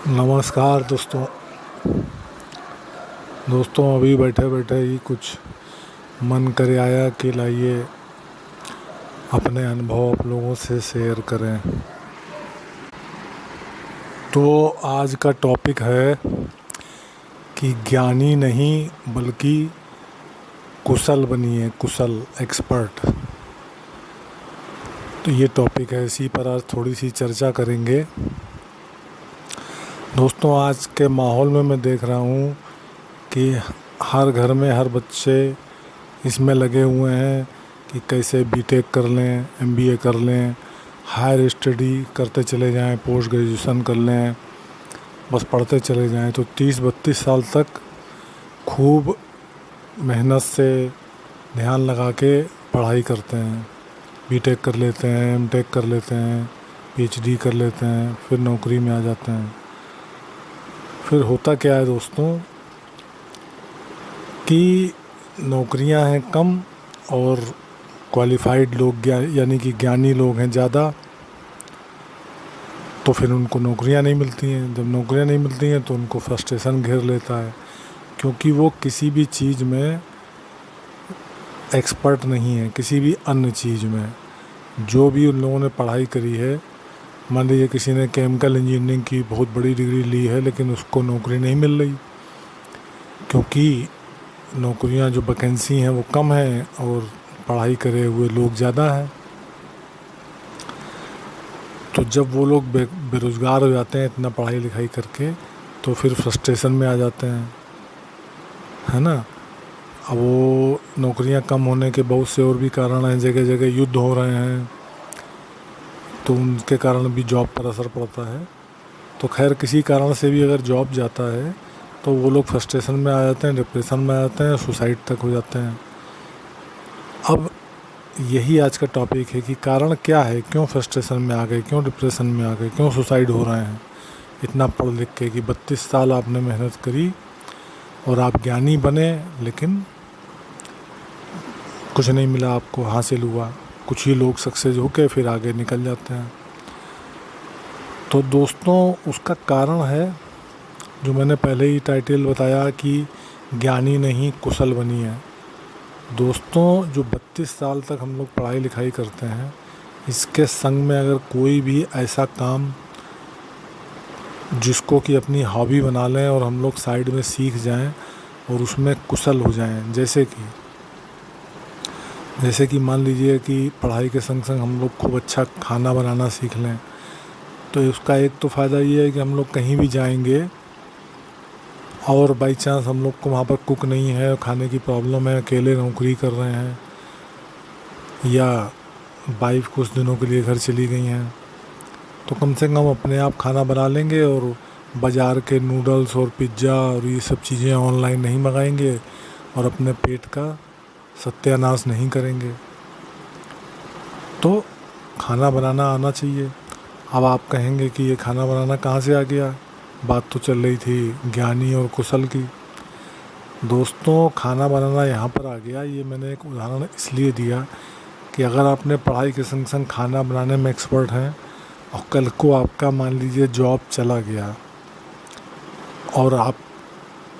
नमस्कार दोस्तों। अभी बैठे बैठे ही कुछ मन करे आया कि लाइए अपने अनुभव आप लोगों से शेयर करें। तो आज का टॉपिक है कि ज्ञानी नहीं बल्कि कुशल बनिए, कुशल एक्सपर्ट। तो ये टॉपिक है, इसी पर आज थोड़ी सी चर्चा करेंगे। दोस्तों, आज के माहौल में मैं देख रहा हूँ कि हर घर में हर बच्चे इसमें लगे हुए हैं कि कैसे बीटेक कर लें, एमबीए कर लें, हायर स्टडी करते चले जाएं, पोस्ट ग्रेजुएशन कर लें, बस पढ़ते चले जाएं। तो 30-32 साल तक खूब मेहनत से ध्यान लगा के पढ़ाई करते हैं, बीटेक कर लेते हैं, एमटेक कर लेते हैं, पीएचडी कर लेते हैं, फिर नौकरी में आ जाते हैं। फिर होता क्या है दोस्तों कि नौकरियां हैं कम और क्वालिफाइड लोग यानी कि ज्ञानी लोग हैं ज़्यादा। तो फिर उनको नौकरियां नहीं मिलती हैं। जब नौकरियां नहीं मिलती हैं तो उनको फ्रस्ट्रेशन घेर लेता है, क्योंकि वो किसी भी चीज़ में एक्सपर्ट नहीं है, किसी भी अन्य चीज़ में। जो भी उन लोगों ने पढ़ाई करी है, मान लीजिए किसी ने केमिकल इंजीनियरिंग की बहुत बड़ी डिग्री ली है, लेकिन उसको नौकरी नहीं मिल रही, क्योंकि नौकरियां जो वैकेंसी हैं वो कम हैं और पढ़ाई करे हुए लोग ज़्यादा हैं। तो जब वो लोग बेरोज़गार हो जाते हैं इतना पढ़ाई लिखाई करके, तो फिर फ्रस्ट्रेशन में आ जाते हैं, है ना। अब वो नौकरियां कम होने के बहुत से और भी कारण हैं। जगह जगह युद्ध हो रहे हैं, तो उनके कारण भी जॉब पर असर पड़ता है। तो खैर, किसी कारण से भी अगर जॉब जाता है तो वो लोग फ्रस्ट्रेशन में आ जाते हैं, डिप्रेशन में आ जाते हैं, सुसाइड तक हो जाते हैं। अब यही आज का टॉपिक है कि कारण क्या है, क्यों फ्रस्ट्रेशन में आ गए, क्यों डिप्रेशन में आ गए, क्यों सुसाइड हो रहे हैं इतना पढ़ लिख के कि 32 साल आपने मेहनत करी और आप ज्ञानी बने, लेकिन कुछ नहीं मिला, आपको हासिल हुआ। कुछ ही लोग सक्सेस होके फिर आगे निकल जाते हैं। तो दोस्तों, उसका कारण है जो मैंने पहले ही टाइटल बताया कि ज्ञानी नहीं कुशल बनी है। दोस्तों, जो 32 साल तक हम लोग पढ़ाई लिखाई करते हैं, इसके संग में अगर कोई भी ऐसा काम जिसको कि अपनी हॉबी बना लें और हम लोग साइड में सीख जाएं और उसमें कुशल हो जाएं, जैसे कि मान लीजिए कि पढ़ाई के संग संग हम लोग खूब अच्छा खाना बनाना सीख लें, तो उसका एक तो फ़ायदा ये है कि हम लोग कहीं भी जाएंगे और बाई चांस हम लोग को वहाँ पर कुक नहीं है, खाने की प्रॉब्लम है, अकेले नौकरी कर रहे हैं, या वाइफ कुछ दिनों के लिए घर चली गई हैं, तो कम से कम अपने आप खाना बना लेंगे और बाज़ार के नूडल्स और पिज़्ज़ा और ये सब चीज़ें ऑनलाइन नहीं मंगाएंगे और अपने पेट का सत्यानाश नहीं करेंगे। तो खाना बनाना आना चाहिए। अब आप कहेंगे कि ये खाना बनाना कहाँ से आ गया, बात तो चल रही थी ज्ञानी और कुशल की। दोस्तों, खाना बनाना यहाँ पर आ गया, ये मैंने एक उदाहरण इसलिए दिया कि अगर आपने पढ़ाई के संग संग खाना बनाने में एक्सपर्ट हैं और कल को आपका मान लीजिए जॉब चला गया और आप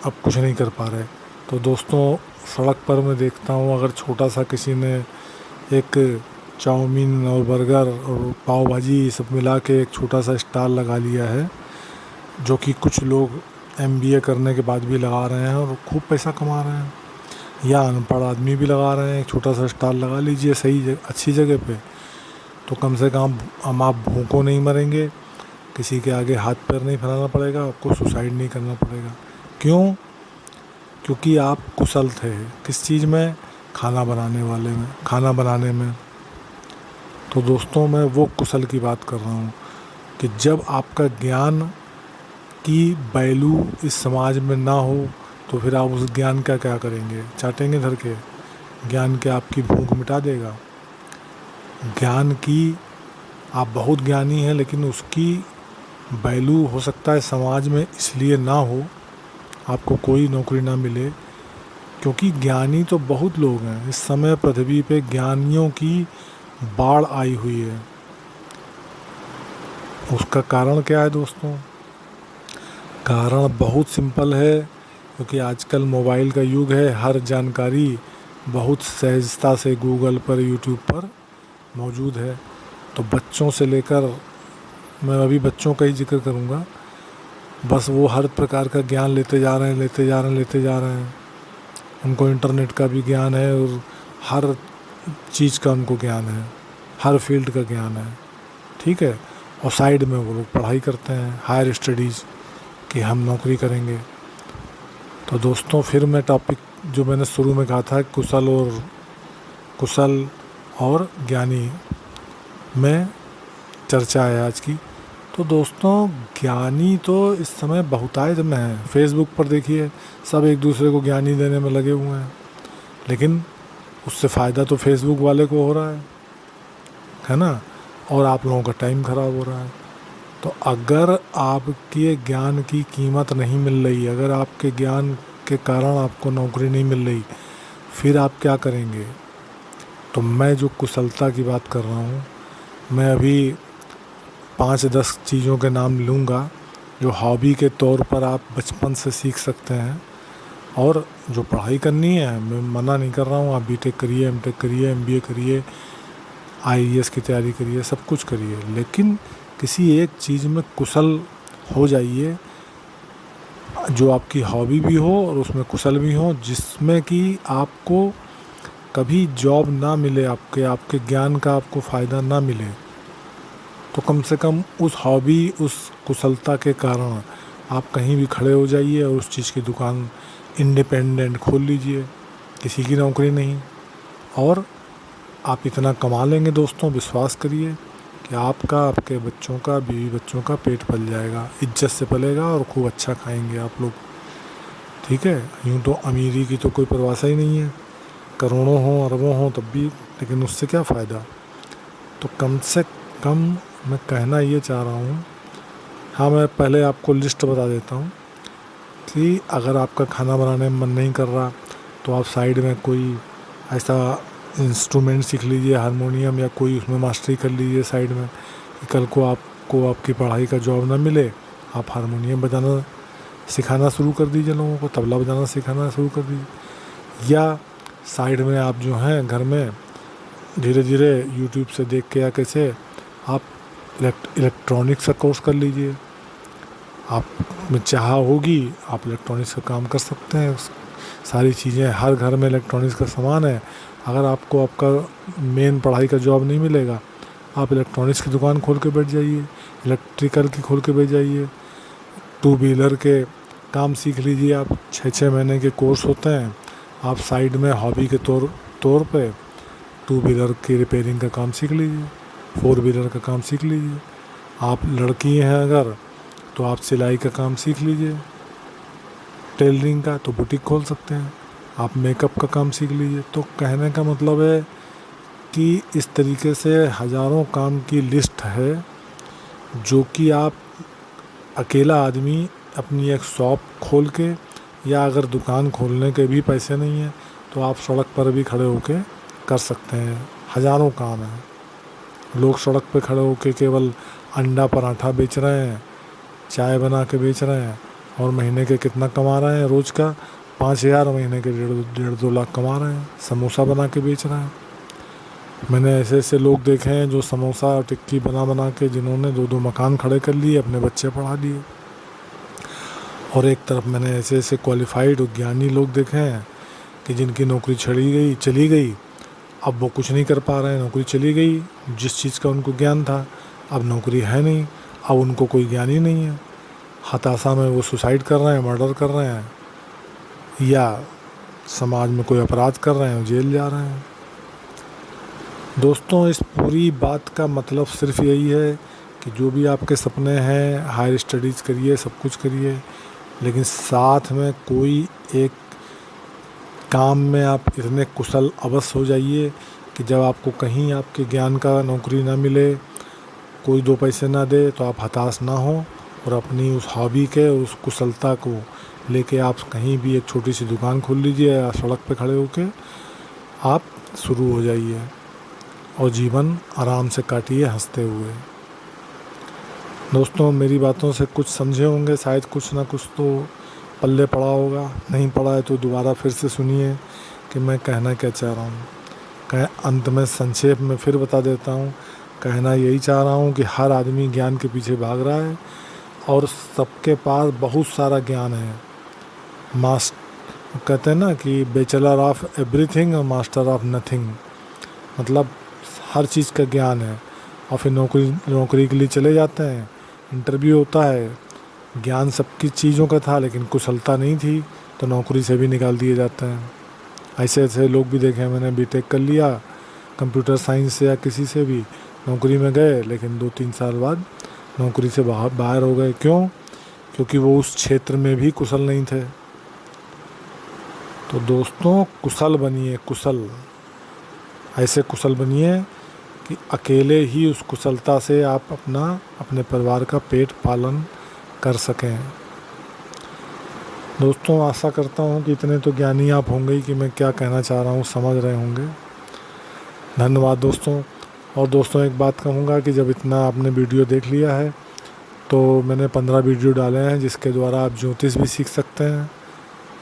अब कुछ नहीं कर पा रहे, तो दोस्तों, सड़क पर मैं देखता हूँ अगर छोटा सा किसी ने एक चाउमीन और बर्गर और पाव भाजी ये सब मिला के एक छोटा सा स्टॉल लगा लिया है, जो कि कुछ लोग एमबीए करने के बाद भी लगा रहे हैं और खूब पैसा कमा रहे हैं, या अनपढ़ आदमी भी लगा रहे हैं। एक छोटा सा स्टॉल लगा लीजिए सही अच्छी जगह पे, तो कम से कम आप भूखों नहीं मरेंगे, किसी के आगे हाथ पैर नहीं फैलाना पड़ेगा, आपको सुसाइड नहीं करना पड़ेगा। क्यों? क्योंकि आप कुशल थे किस चीज़ में, खाना बनाने में। तो दोस्तों, मैं वो कुशल की बात कर रहा हूँ कि जब आपका ज्ञान की वैल्यू इस समाज में ना हो तो फिर आप उस ज्ञान का क्या करेंगे, चाटेंगे धर के। ज्ञान के आपकी भूख मिटा देगा। ज्ञान की आप बहुत ज्ञानी हैं, लेकिन उसकी वैल्यू हो सकता है समाज में इसलिए ना हो, आपको कोई नौकरी ना मिले, क्योंकि ज्ञानी तो बहुत लोग हैं। इस समय पृथ्वी पे ज्ञानियों की बाढ़ आई हुई है। उसका कारण क्या है दोस्तों? कारण बहुत सिंपल है, क्योंकि आजकल मोबाइल का युग है। हर जानकारी बहुत सहजता से गूगल पर, यूट्यूब पर मौजूद है। तो बच्चों से लेकर, मैं अभी बच्चों का ही जिक्र करूँगा, बस वो हर प्रकार का ज्ञान लेते जा रहे हैं, लेते जा रहे हैं, लेते जा रहे हैं। उनको इंटरनेट का भी ज्ञान है और हर चीज़ का उनको ज्ञान है, हर फील्ड का ज्ञान है, ठीक है। और साइड में वो लोग पढ़ाई करते हैं, हायर स्टडीज़, कि हम नौकरी करेंगे। तो दोस्तों, फिर मैं टॉपिक जो मैंने शुरू में कहा था, कुशल और ज्ञानी में चर्चा है आज की। तो दोस्तों, ज्ञानी तो इस समय बहुतायत में है। फेसबुक पर देखिए, सब एक दूसरे को ज्ञानी देने में लगे हुए हैं, लेकिन उससे फ़ायदा तो फेसबुक वाले को हो रहा है ना, और आप लोगों का टाइम ख़राब हो रहा है। तो अगर आपके ज्ञान की कीमत नहीं मिल रही, अगर आपके ज्ञान के कारण आपको नौकरी नहीं मिल रही, फिर आप क्या करेंगे? तो मैं जो कुशलता की बात कर रहा हूँ, मैं अभी 5-10 चीज़ों के नाम लूँगा जो हॉबी के तौर पर आप बचपन से सीख सकते हैं। और जो पढ़ाई करनी है, मैं मना नहीं कर रहा हूँ, आप बीटेक करिए, एमटेक करिए, एमबीए करिए, आईएएस की तैयारी करिए, सब कुछ करिए, लेकिन किसी एक चीज़ में कुशल हो जाइए, जो आपकी हॉबी भी हो और उसमें कुशल भी हो, जिसमें कि आपको कभी जॉब ना मिले, आपके ज्ञान का आपको फ़ायदा ना मिले, तो कम से कम उस हॉबी, उस कुशलता के कारण आप कहीं भी खड़े हो जाइए और उस चीज़ की दुकान इंडिपेंडेंट खोल लीजिए, किसी की नौकरी नहीं। और आप इतना कमा लेंगे दोस्तों, विश्वास करिए कि आपका, आपके बच्चों का, बीवी बच्चों का पेट पल जाएगा, इज्जत से पलेगा और खूब अच्छा खाएंगे आप लोग, ठीक है। यूँ तो अमीरी की तो कोई परिभाषा ही नहीं है, करोड़ों हों, अरबों हों तब भी, लेकिन उससे क्या फ़ायदा। तो कम से कम मैं कहना ये चाह रहा हूँ, हाँ, मैं पहले आपको लिस्ट बता देता हूँ कि अगर आपका खाना बनाने में मन नहीं कर रहा, तो आप साइड में कोई ऐसा इंस्ट्रूमेंट सीख लीजिए, हारमोनियम या कोई उसमें मास्टरी कर लीजिए साइड में, कि कल को आपको आपकी पढ़ाई का जॉब ना मिले, आप हारमोनियम बजाना सिखाना शुरू कर दीजिए, लोगों को तबला बजाना सिखाना शुरू कर दीजिए। या साइड में आप जो हैं घर में धीरे धीरे यूट्यूब से देख के या कैसे आप इलेक्ट्रॉनिक्स का कोर्स कर लीजिए। आप में चाह होगी, आप इलेक्ट्रॉनिक्स का काम कर सकते हैं। सारी चीज़ें, हर घर में इलेक्ट्रॉनिक्स का सामान है। अगर आपको आपका मेन पढ़ाई का जॉब नहीं मिलेगा, आप इलेक्ट्रॉनिक्स की दुकान खोल के बैठ जाइए, इलेक्ट्रिकल की खोल के बैठ जाइए, 2 व्हीलर के काम सीख लीजिए। आप 6-6 महीने के कोर्स होते हैं, आप साइड में हॉबी के तौर पे 2 व्हीलर की रिपेयरिंग का काम सीख लीजिए, 4 व्हीलर का काम सीख लीजिए। आप लड़की हैं अगर, तो आप सिलाई का काम सीख लीजिए, टेलरिंग का, तो बुटीक खोल सकते हैं। आप मेकअप का काम सीख लीजिए। तो कहने का मतलब है कि इस तरीके से हज़ारों काम की लिस्ट है, जो कि आप अकेला आदमी अपनी एक शॉप खोल के, या अगर दुकान खोलने के भी पैसे नहीं हैं, तो आप सड़क पर भी खड़े होके कर सकते हैं। हज़ारों काम हैं। लोग सड़क पे खड़े होके केवल अंडा पराठा बेच रहे हैं, चाय बना के बेच रहे हैं, और महीने के कितना कमा रहे हैं? रोज़ का 5,000, महीने के 1.5-2 लाख कमा रहे हैं। समोसा बना के बेच रहे हैं। मैंने ऐसे ऐसे लोग देखे हैं जो समोसा और टिक्की बना के, जिन्होंने 2-2 मकान खड़े कर लिए, अपने बच्चे पढ़ा दिए। और एक तरफ मैंने ऐसे ऐसे क्वालिफाइड और ज्ञानी लोग देखे हैं कि जिनकी नौकरी चली गई, अब वो कुछ नहीं कर पा रहे हैं, नौकरी चली गई, जिस चीज़ का उनको ज्ञान था, अब नौकरी है नहीं, अब उनको कोई ज्ञान ही नहीं है। हताशा में वो सुसाइड कर रहे हैं, मर्डर कर रहे हैं, या समाज में कोई अपराध कर रहे हैं, जेल जा रहे हैं। दोस्तों, इस पूरी बात का मतलब सिर्फ यही है कि जो भी आपके सपने हैं, हायर स्टडीज़ करिए, सब कुछ करिए, लेकिन साथ में कोई एक काम में आप इतने कुशल अवश्य हो जाइए कि जब आपको कहीं आपके ज्ञान का नौकरी ना मिले, कोई 2 पैसे ना दे, तो आप हताश ना हो, और अपनी उस हॉबी के, उस कुशलता को लेके आप कहीं भी एक छोटी सी दुकान खोल लीजिए, या सड़क पे खड़े होके आप शुरू हो जाइए, और जीवन आराम से काटिए हंसते हुए। दोस्तों मेरी बातों से कुछ समझे होंगे, शायद कुछ ना कुछ तो पल्ले पड़ा होगा। नहीं पड़ा है तो दोबारा फिर से सुनिए कि मैं कहना क्या चाह रहा हूँ। अंत में संक्षेप में फिर बता देता हूँ। कहना यही चाह रहा हूँ कि हर आदमी ज्ञान के पीछे भाग रहा है और सबके पास बहुत सारा ज्ञान है। कहते हैं ना कि बैचलर ऑफ एवरीथिंग और मास्टर ऑफ नथिंग, मतलब हर चीज़ का ज्ञान है। और फिर नौकरी के लिए चले जाते हैं, इंटरव्यू होता है, ज्ञान सबकी चीज़ों का था लेकिन कुशलता नहीं थी तो नौकरी से भी निकाल दिए जाते हैं। ऐसे ऐसे लोग भी देखे हैं मैंने। बीटेक कर लिया कंप्यूटर साइंस से या किसी से भी, नौकरी में गए लेकिन 2-3 साल बाद नौकरी से बाहर हो गए। क्यों? क्योंकि वो उस क्षेत्र में भी कुशल नहीं थे। तो दोस्तों कुशल बनिए, कुशल ऐसे कुशल बनिए कि अकेले ही उस कुशलता से आप अपने परिवार का पेट पालन कर सकें। दोस्तों आशा करता हूँ कि इतने तो ज्ञानी आप होंगे ही कि मैं क्या कहना चाह रहा हूँ समझ रहे होंगे। धन्यवाद दोस्तों। और दोस्तों एक बात कहूँगा कि जब इतना आपने वीडियो देख लिया है तो मैंने 15 वीडियो डाले हैं जिसके द्वारा आप ज्योतिष भी सीख सकते हैं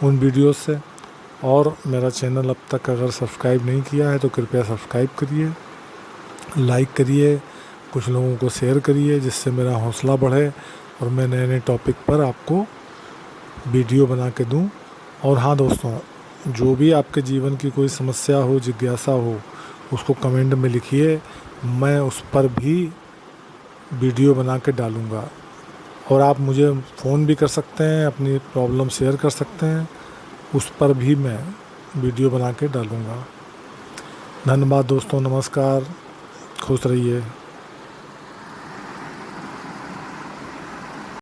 उन वीडियो से। और मेरा चैनल अब तक अगर सब्सक्राइब नहीं किया है तो कृपया सब्सक्राइब करिए, लाइक करिए, कुछ लोगों को शेयर करिए जिससे मेरा हौसला बढ़े और मैं नए नए टॉपिक पर आपको वीडियो बना के दूं। और हाँ दोस्तों, जो भी आपके जीवन की कोई समस्या हो, जिज्ञासा हो, उसको कमेंट में लिखिए, मैं उस पर भी वीडियो बना के डालूँगा। और आप मुझे फ़ोन भी कर सकते हैं, अपनी प्रॉब्लम शेयर कर सकते हैं, उस पर भी मैं वीडियो बना के डालूँगा। धन्यवाद दोस्तों, नमस्कार, खुश रहिए।